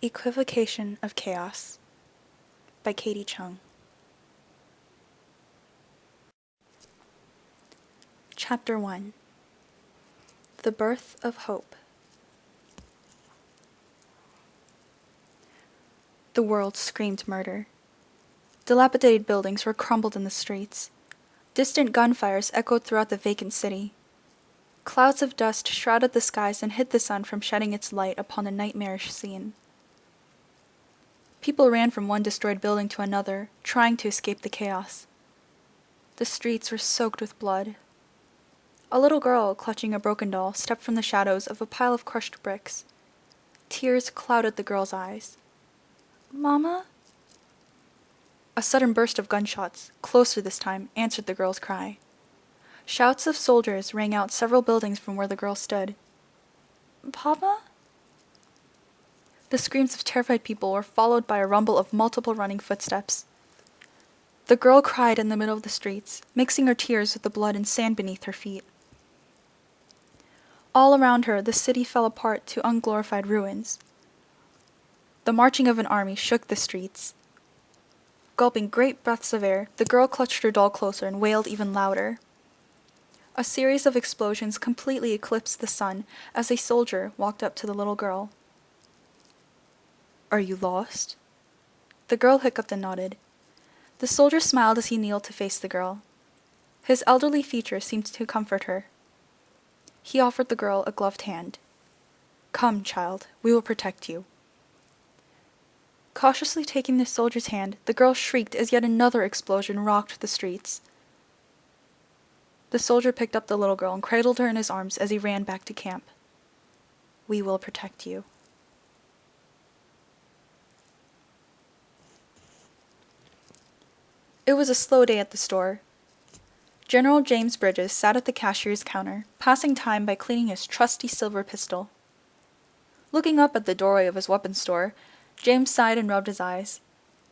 Equivocation of Chaos by Katie Chung. Chapter 1. The Birth of Hope. The world screamed murder. Dilapidated buildings were crumbled in the streets. Distant gunfires echoed throughout the vacant city. Clouds of dust shrouded the skies and hid the sun from shedding its light upon the nightmarish scene. People ran from one destroyed building to another, trying to escape the chaos. The streets were soaked with blood. A little girl, clutching a broken doll, stepped from the shadows of a pile of crushed bricks. Tears clouded the girl's eyes. "Mama?" A sudden burst of gunshots, closer this time, answered the girl's cry. Shouts of soldiers rang out several buildings from where the girl stood. "Papa?" The screams of terrified people were followed by a rumble of multiple running footsteps. The girl cried in the middle of the streets, mixing her tears with the blood and sand beneath her feet. All around her, the city fell apart to unglorified ruins. The marching of an army shook the streets. Gulping great breaths of air, the girl clutched her doll closer and wailed even louder. A series of explosions completely eclipsed the sun as a soldier walked up to the little girl. "Are you lost?" The girl hiccuped and nodded. The soldier smiled as he kneeled to face the girl. His elderly features seemed to comfort her. He offered the girl a gloved hand. "Come, child, we will protect you." Cautiously taking the soldier's hand, the girl shrieked as yet another explosion rocked the streets. The soldier picked up the little girl and cradled her in his arms as he ran back to camp. "We will protect you." It was a slow day at the store. General James Bridges sat at the cashier's counter, passing time by cleaning his trusty silver pistol. Looking up at the doorway of his weapons store, James sighed and rubbed his eyes.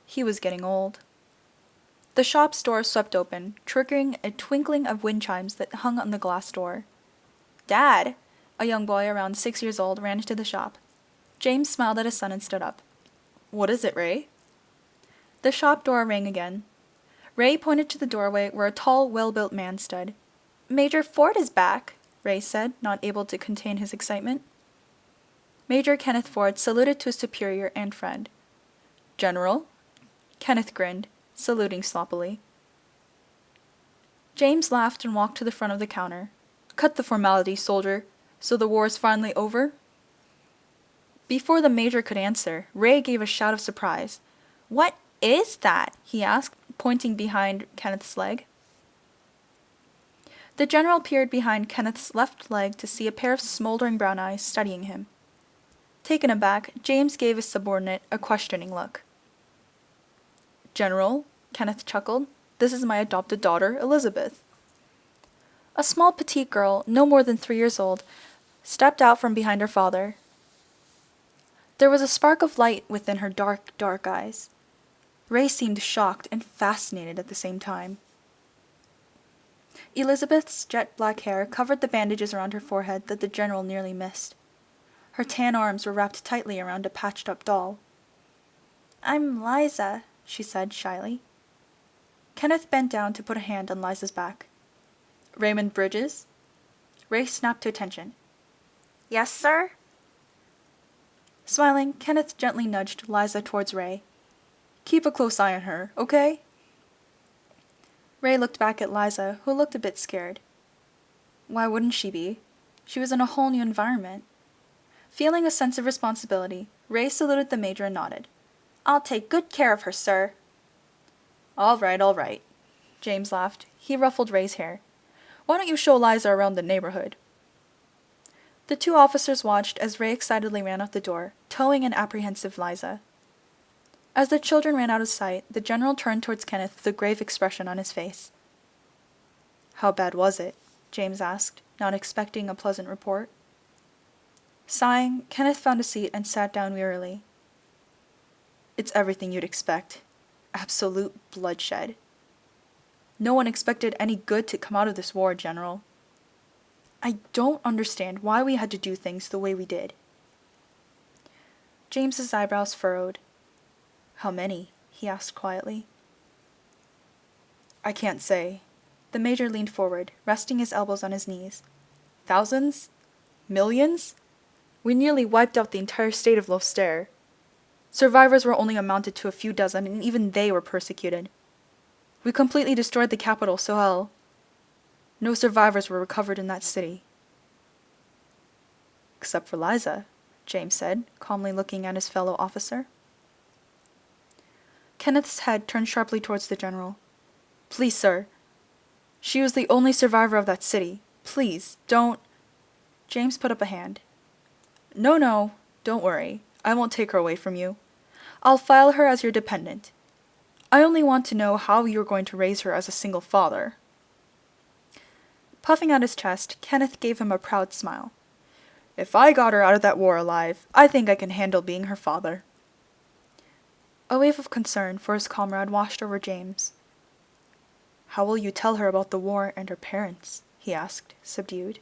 He was getting old. The shop's door swept open, triggering a twinkling of wind chimes that hung on the glass door. "Dad!" A young boy around 6 years old ran into the shop. James smiled at his son and stood up. "What is it, Ray?" The shop door rang again. Ray pointed to the doorway where a tall, well-built man stood. "Major Ford is back," Ray said, not able to contain his excitement. Major Kenneth Ford saluted to his superior and friend. "General?" Kenneth grinned, saluting sloppily. James laughed and walked to the front of the counter. "Cut the formalities, soldier. So the war is finally over?" Before the major could answer, Ray gave a shout of surprise. "What is that?" he asked, pointing behind Kenneth's leg. The general peered behind Kenneth's left leg to see a pair of smoldering brown eyes studying him. Taken aback, James gave his subordinate a questioning look. "General," Kenneth chuckled, "this is my adopted daughter, Elizabeth." A small petite girl, no more than 3 years old, stepped out from behind her father. There was a spark of light within her dark, dark eyes. Ray seemed shocked and fascinated at the same time. Elizabeth's jet black hair covered the bandages around her forehead that the general nearly missed. Her tan arms were wrapped tightly around a patched-up doll. "I'm Liza," she said shyly. Kenneth bent down to put a hand on Liza's back. "Raymond Bridges?" Ray snapped to attention. "Yes, sir?" Smiling, Kenneth gently nudged Liza towards Ray. "Keep a close eye on her, okay?" Ray looked back at Liza, who looked a bit scared. Why wouldn't she be? She was in a whole new environment. Feeling a sense of responsibility, Ray saluted the major and nodded. "I'll take good care of her, sir." All right. James laughed. He ruffled Ray's hair. "Why don't you show Liza around the neighborhood?" The two officers watched as Ray excitedly ran out the door, towing an apprehensive Liza. As the children ran out of sight, the general turned towards Kenneth with a grave expression on his face. "How bad was it?" James asked, not expecting a pleasant report. Sighing, Kenneth found a seat and sat down wearily. "It's everything you'd expect. Absolute bloodshed. No one expected any good to come out of this war, General. I don't understand why we had to do things the way we did." James's eyebrows furrowed. How many? He asked quietly. I can't say. The Major leaned forward, resting his elbows on his knees. Thousands? Millions? We nearly wiped out the entire state of Lostare. Survivors were only amounted to a few dozen, and even they were persecuted. We completely destroyed the capital, Sohel. No survivors were recovered in that city. Except for Liza, James said, calmly looking at his fellow officer. Kenneth's head turned sharply towards the general. Please, sir. She was the only survivor of that city. Please, don't... James put up a hand. No, don't worry. I won't take her away from you. I'll file her as your dependent. I only want to know how you're going to raise her as a single father. Puffing out his chest, Kenneth gave him a proud smile. If I got her out of that war alive, I think I can handle being her father. A wave of concern for his comrade washed over James. How will you tell her about the war and her parents? He asked, subdued.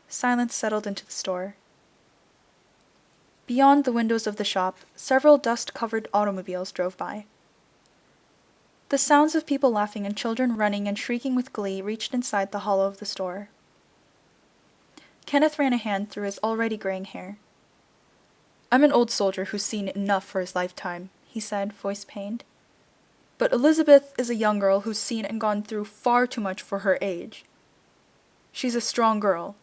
Silence settled into the store. Beyond the windows of the shop, several dust-covered automobiles drove by. The sounds of people laughing and children running and shrieking with glee reached inside the hollow of the store. Kenneth ran a hand through his already graying hair. I'm an old soldier who's seen enough for his lifetime, he said, voice pained. But Elizabeth is a young girl who's seen and gone through far too much for her age. She's a strong girl.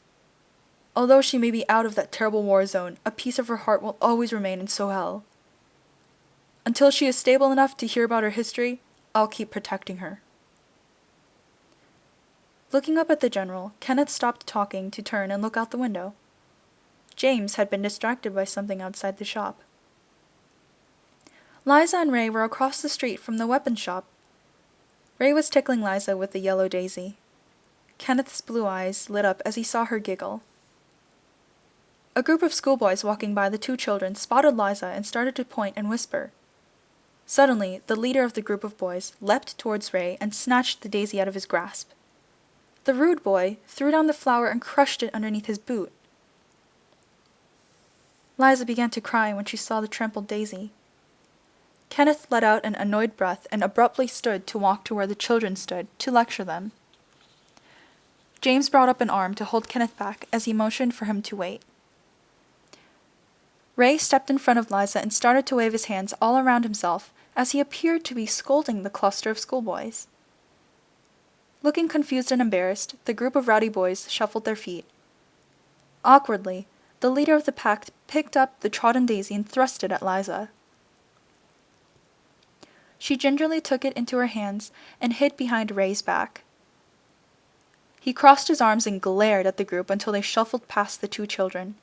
Although she may be out of that terrible war zone, a piece of her heart will always remain in Sohel. Until she is stable enough to hear about her history, I'll keep protecting her. Looking up at the general, Kenneth stopped talking to turn and look out the window. James had been distracted by something outside the shop. Liza and Ray were across the street from the weapons shop. Ray was tickling Liza with the yellow daisy. Kenneth's blue eyes lit up as he saw her giggle. A group of schoolboys walking by the two children spotted Liza and started to point and whisper. Suddenly, the leader of the group of boys leapt towards Ray and snatched the daisy out of his grasp. The rude boy threw down the flower and crushed it underneath his boot. Liza began to cry when she saw the trampled daisy. Kenneth let out an annoyed breath and abruptly stood to walk to where the children stood to lecture them. James brought up an arm to hold Kenneth back as he motioned for him to wait. Ray stepped in front of Liza and started to wave his hands all around himself as he appeared to be scolding the cluster of schoolboys. Looking confused and embarrassed, the group of rowdy boys shuffled their feet. Awkwardly, the leader of the pack picked up the trodden daisy and thrust it at Liza. She gingerly took it into her hands and hid behind Ray's back. He crossed his arms and glared at the group until they shuffled past the two children.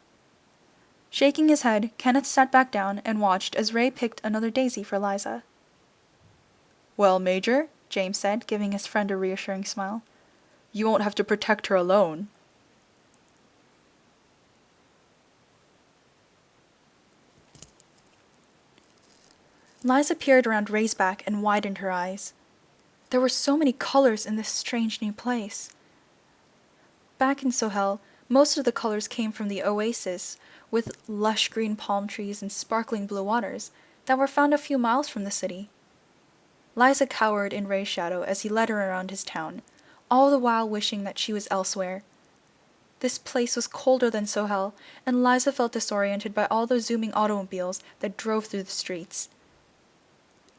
Shaking his head, Kenneth sat back down and watched as Ray picked another daisy for Liza. Well, Major, James said, giving his friend a reassuring smile, you won't have to protect her alone. Liza peered around Ray's back and widened her eyes. There were so many colors in this strange new place. Back in Sohel, most of the colors came from the oasis, with lush green palm trees and sparkling blue waters, that were found a few miles from the city. Liza cowered in Ray's shadow as he led her around his town, all the while wishing that she was elsewhere. This place was colder than Sohel, and Liza felt disoriented by all those zooming automobiles that drove through the streets.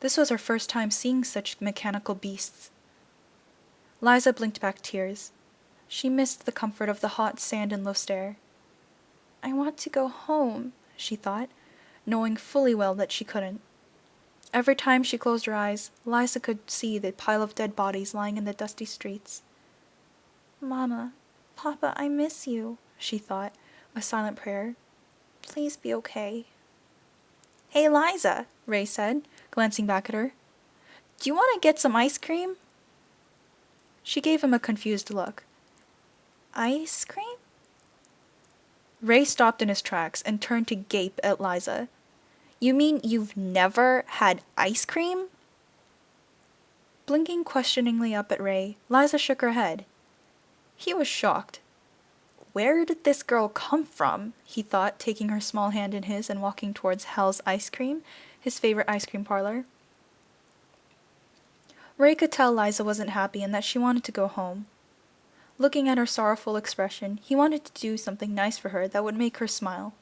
This was her first time seeing such mechanical beasts. Liza blinked back tears. She missed the comfort of the hot sand in Lostare. I want to go home, she thought, knowing fully well that she couldn't. Every time she closed her eyes, Liza could see the pile of dead bodies lying in the dusty streets. Mama, Papa, I miss you, she thought, a silent prayer. Please be okay. Hey, Liza, Ray said, glancing back at her. Do you want to get some ice cream? She gave him a confused look. Ice cream? Ray stopped in his tracks and turned to gape at Liza. You mean you've never had ice cream? Blinking questioningly up at Ray, Liza shook her head. He was shocked. Where did this girl come from? He thought, taking her small hand in his and walking towards Hal's Ice Cream, his favorite ice cream parlor. Ray could tell Liza wasn't happy and that she wanted to go home. Looking at her sorrowful expression, he wanted to do something nice for her that would make her smile.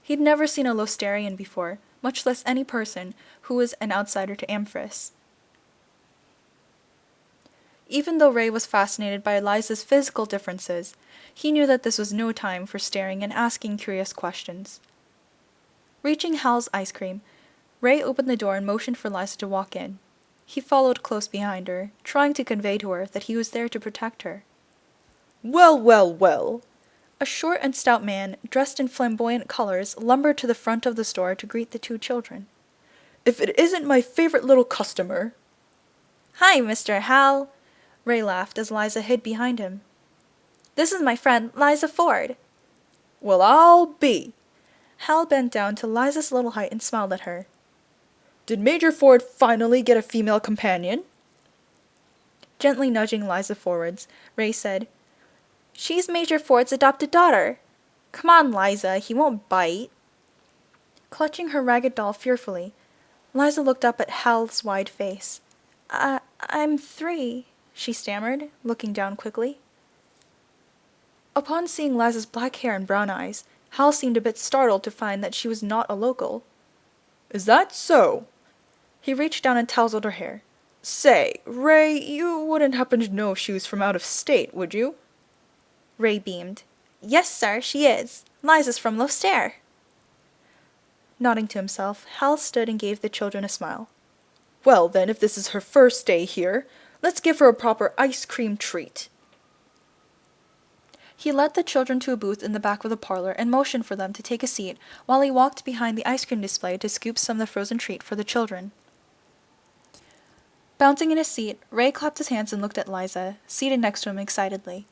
He'd never seen a Losterian before, much less any person who was an outsider to Amphris. Even though Ray was fascinated by Liza's physical differences, he knew that this was no time for staring and asking curious questions. Reaching Hal's Ice Cream, Ray opened the door and motioned for Liza to walk in. He followed close behind her, trying to convey to her that he was there to protect her. Well, well, well. A short and stout man, dressed in flamboyant colors, lumbered to the front of the store to greet the two children. If it isn't my favorite little customer. Hi, Mr. Hal, Ray laughed as Liza hid behind him. This is my friend, Liza Ford. Well, I'll be. Hal bent down to Liza's little height and smiled at her. Did Major Ford finally get a female companion? Gently nudging Liza forwards, Ray said, She's Major Ford's adopted daughter. Come on, Liza, he won't bite. Clutching her ragged doll fearfully, Liza looked up at Hal's wide face. I'm 3, she stammered, looking down quickly. Upon seeing Liza's black hair and brown eyes, Hal seemed a bit startled to find that she was not a local. Is that so? He reached down and tousled her hair. Say, Ray, you wouldn't happen to know she was from out of state, would you? Ray beamed. Yes, sir, she is. Liza's from Loster. Nodding to himself, Hal stood and gave the children a smile. Well, then, if this is her first day here, let's give her a proper ice cream treat. He led the children to a booth in the back of the parlor and motioned for them to take a seat while he walked behind the ice cream display to scoop some of the frozen treat for the children. Bouncing in his seat, Ray clapped his hands and looked at Liza, seated next to him excitedly.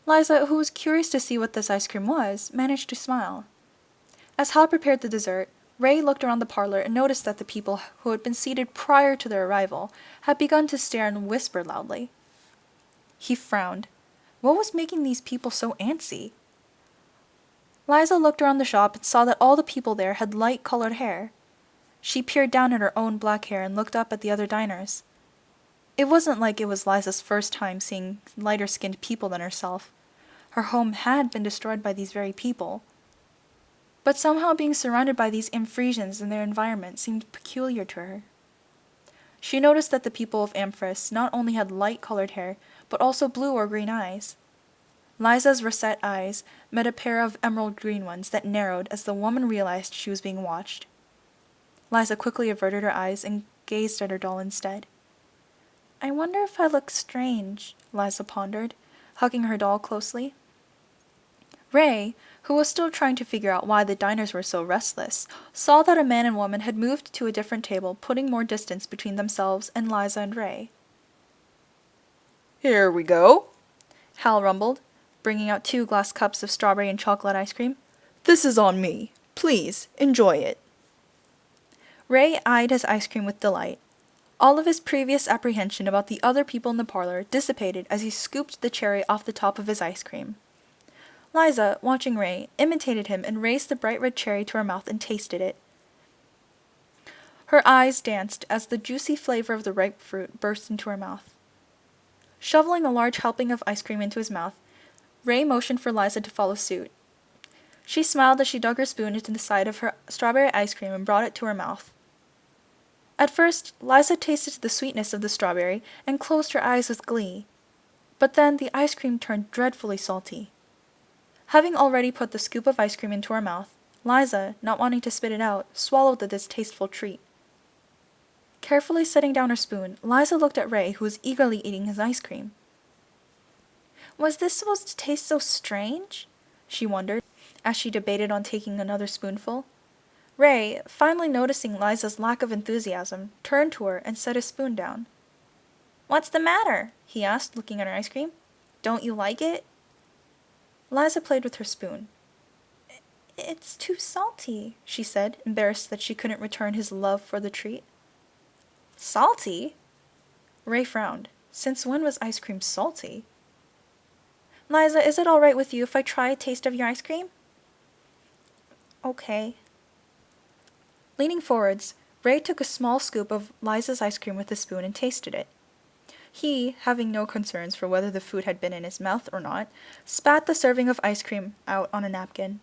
Liza, who was curious to see what this ice cream was, managed to smile. As Hal prepared the dessert, Ray looked around the parlor and noticed that the people who had been seated prior to their arrival had begun to stare and whisper loudly. He frowned. What was making these people so antsy? Liza looked around the shop and saw that all the people there had light-colored hair. She peered down at her own black hair and looked up at the other diners. It wasn't like it was Liza's first time seeing lighter-skinned people than herself. Her home had been destroyed by these very people. But somehow being surrounded by these Amphrians in their environment seemed peculiar to her. She noticed that the people of Amphris not only had light-colored hair, but also blue or green eyes. Liza's rosette eyes met a pair of emerald green ones that narrowed as the woman realized she was being watched. Liza quickly averted her eyes and gazed at her doll instead. I wonder if I look strange, Liza pondered, hugging her doll closely. Ray, who was still trying to figure out why the diners were so restless, saw that a man and woman had moved to a different table, putting more distance between themselves and Liza and Ray. Here we go, Hal rumbled, bringing out 2 glass cups of strawberry and chocolate ice cream. This is on me. Please, enjoy it. Ray eyed his ice cream with delight. All of his previous apprehension about the other people in the parlor dissipated as he scooped the cherry off the top of his ice cream. Liza, watching Ray, imitated him and raised the bright red cherry to her mouth and tasted it. Her eyes danced as the juicy flavor of the ripe fruit burst into her mouth. Shoveling a large helping of ice cream into his mouth, Ray motioned for Liza to follow suit. She smiled as she dug her spoon into the side of her strawberry ice cream and brought it to her mouth. At first, Liza tasted the sweetness of the strawberry and closed her eyes with glee. But then the ice cream turned dreadfully salty. Having already put the scoop of ice cream into her mouth, Liza, not wanting to spit it out, swallowed the distasteful treat. Carefully setting down her spoon, Liza looked at Ray, who was eagerly eating his ice cream. Was this supposed to taste so strange? She wondered, as she debated on taking another spoonful. Ray, finally noticing Liza's lack of enthusiasm, turned to her and set his spoon down. What's the matter? He asked, looking at her ice cream. Don't you like it? Liza played with her spoon. It's too salty, she said, embarrassed that she couldn't return his love for the treat. Salty? Ray frowned. Since when was ice cream salty? Liza, is it alright with you if I try a taste of your ice cream? Okay. Leaning forwards, Ray took a small scoop of Liza's ice cream with a spoon and tasted it. He, having no concerns for whether the food had been in his mouth or not, spat the serving of ice cream out on a napkin.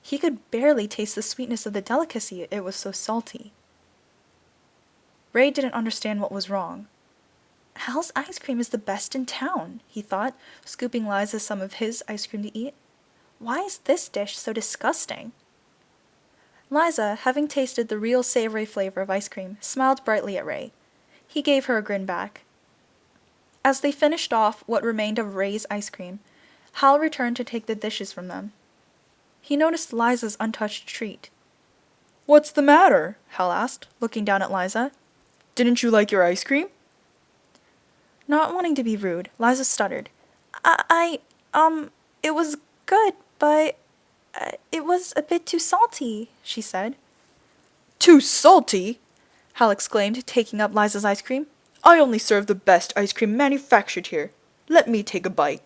He could barely taste the sweetness of the delicacy, it was so salty. Ray didn't understand what was wrong. Hal's ice cream is the best in town, he thought, scooping Liza some of his ice cream to eat. Why is this dish so disgusting? Liza, having tasted the real savory flavor of ice cream, smiled brightly at Ray. He gave her a grin back. As they finished off what remained of Ray's ice cream, Hal returned to take the dishes from them. He noticed Liza's untouched treat. What's the matter? Hal asked, looking down at Liza. Didn't you like your ice cream? Not wanting to be rude, Liza stuttered. It was good, but it was a bit too salty, she said. Too salty? Hal exclaimed, taking up Liza's ice cream. I only serve the best ice cream manufactured here. Let me take a bite.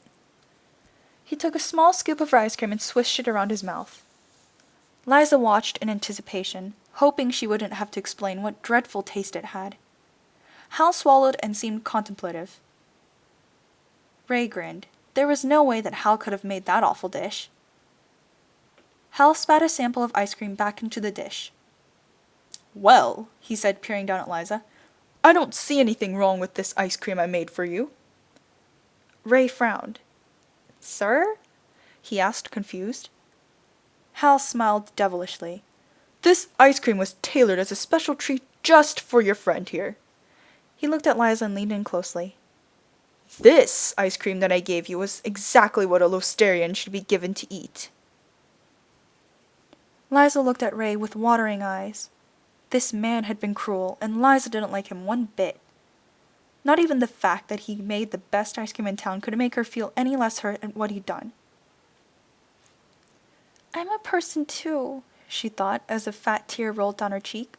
He took a small scoop of ice cream and swished it around his mouth. Liza watched in anticipation, hoping she wouldn't have to explain what dreadful taste it had. Hal swallowed and seemed contemplative. Ray grinned. There was no way that Hal could have made that awful dish. Hal spat a sample of ice cream back into the dish. Well, he said, peering down at Liza, I don't see anything wrong with this ice cream I made for you. Ray frowned. Sir? He asked, confused. Hal smiled devilishly. This ice cream was tailored as a special treat just for your friend here. He looked at Liza and leaned in closely. This ice cream that I gave you was exactly what a Losterian should be given to eat. Liza looked at Ray with watering eyes. This man had been cruel, and Liza didn't like him one bit. Not even the fact that he made the best ice cream in town could make her feel any less hurt at what he'd done. I'm a person too, she thought, as a fat tear rolled down her cheek.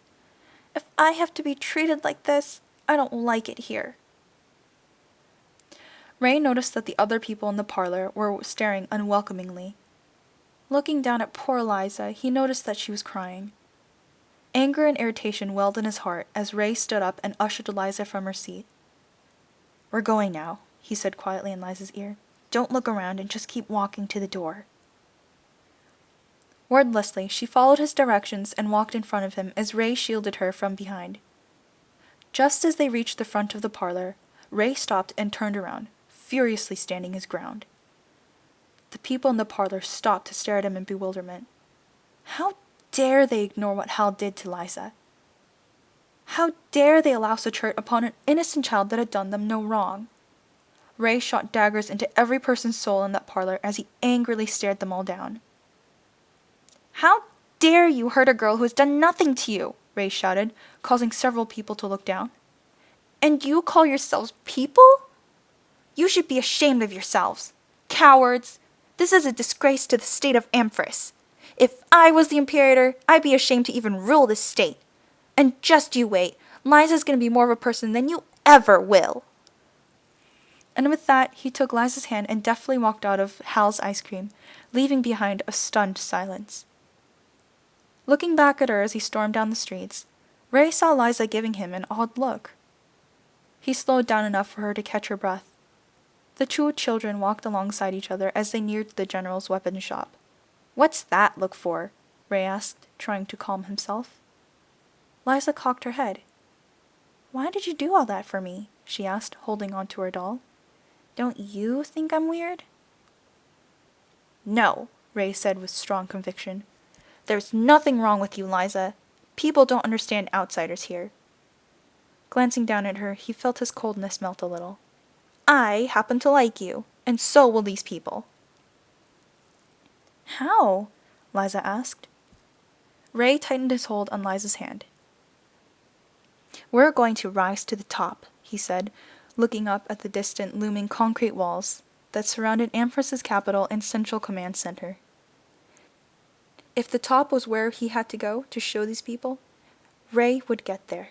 If I have to be treated like this, I don't like it here. Ray noticed that the other people in the parlor were staring unwelcomingly. Looking down at poor Liza, he noticed that she was crying. Anger and irritation welled in his heart as Ray stood up and ushered Liza from her seat. We're going now, he said quietly in Liza's ear. Don't look around and just keep walking to the door. Wordlessly, she followed his directions and walked in front of him as Ray shielded her from behind. Just as they reached the front of the parlor, Ray stopped and turned around, furiously standing his ground. The people in the parlor stopped to stare at him in bewilderment. How dare they ignore what Hal did to Liza? How dare they allow such hurt upon an innocent child that had done them no wrong? Ray shot daggers into every person's soul in that parlor as he angrily stared them all down. How dare you hurt a girl who has done nothing to you? Ray shouted, causing several people to look down. And you call yourselves people? You should be ashamed of yourselves. Cowards! This is a disgrace to the state of Amphris. If I was the Imperator, I'd be ashamed to even rule this state. And just you wait, Liza's gonna be more of a person than you ever will. And with that, he took Liza's hand and deftly walked out of Hal's ice cream, leaving behind a stunned silence. Looking back at her as he stormed down the streets, Ray saw Liza giving him an odd look. He slowed down enough for her to catch her breath. The two children walked alongside each other as they neared the general's weapons shop. What's that look for? Ray asked, trying to calm himself. Liza cocked her head. Why did you do all that for me? She asked, holding on to her doll. Don't you think I'm weird? No, Ray said with strong conviction. There's nothing wrong with you, Liza. People don't understand outsiders here. Glancing down at her, he felt his coldness melt a little. I happen to like you, and so will these people. How? Liza asked. Ray tightened his hold on Liza's hand. We're going to rise to the top, he said, looking up at the distant, looming concrete walls that surrounded Amphis's capital and central command center. If the top was where he had to go to show these people, Ray would get there.